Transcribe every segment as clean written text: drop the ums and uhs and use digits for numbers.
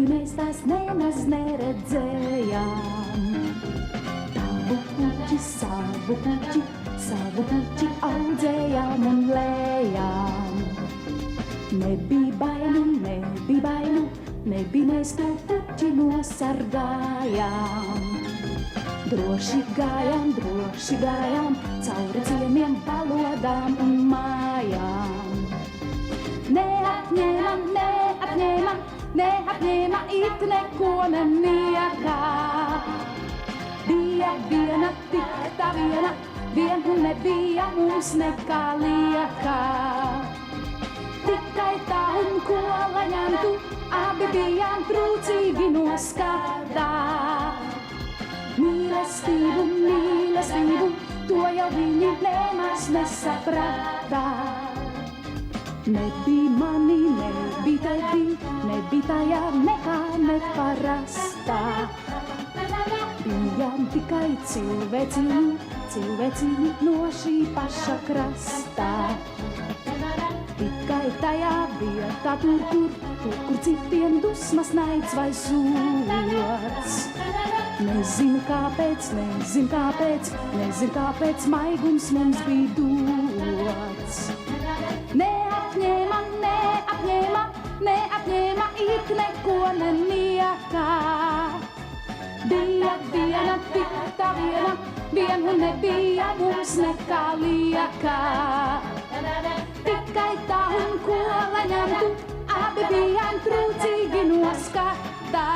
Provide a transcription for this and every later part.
mēs tās nemaz neredzējām. Tavu puķi, savu puķi audzējām un lējām. Nebija bailu, nebija mēs to puķi nosargājām. Droši gājām, cauri ciemiem, balodām un mājām. Neapņēma it neko neniekā. Bija viena, tik tā viena, vien nebija mums nekā liekā. Tikai tā un ko lai ņemtu, abi bijām trūcīgi no skata. Mīlestību, to jau viņi nemaz nesaprata. Nebija mani, nebija tevi, nebija tajā nekā neparastā. Bijām tikai cilvēciņi no šī paša krastā. Tikai tajā vietā, tur, kur citiem dusmas, naids vai sots. Nezinu kāpēc maigums mums bija dots. Neapņēma it neko neniekā. Bija viena, tik tā viena, vien nebija mums nekā liekā. Tikai tā un ko lai ņemtu, abi bijām trūcīgi no skata.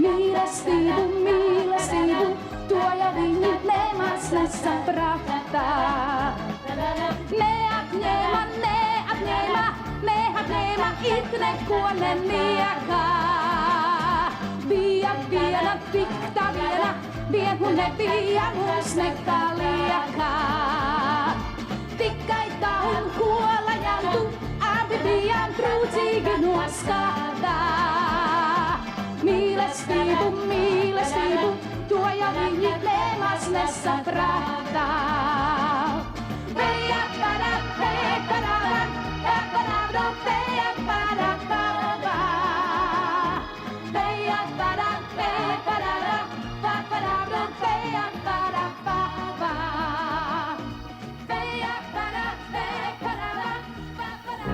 Mīlestību, to jau viņi nemaz nesaprata. Neapņēma it neko neniekā. Bija viena, tik tā viena, vien nebija mums nekā liekā. Tikai tā un ko lai ņemtu, abi bijām trūcīgi no skata. Mīlestību, to jau viņi nemaz nesaprata. Veja, para, veja, para,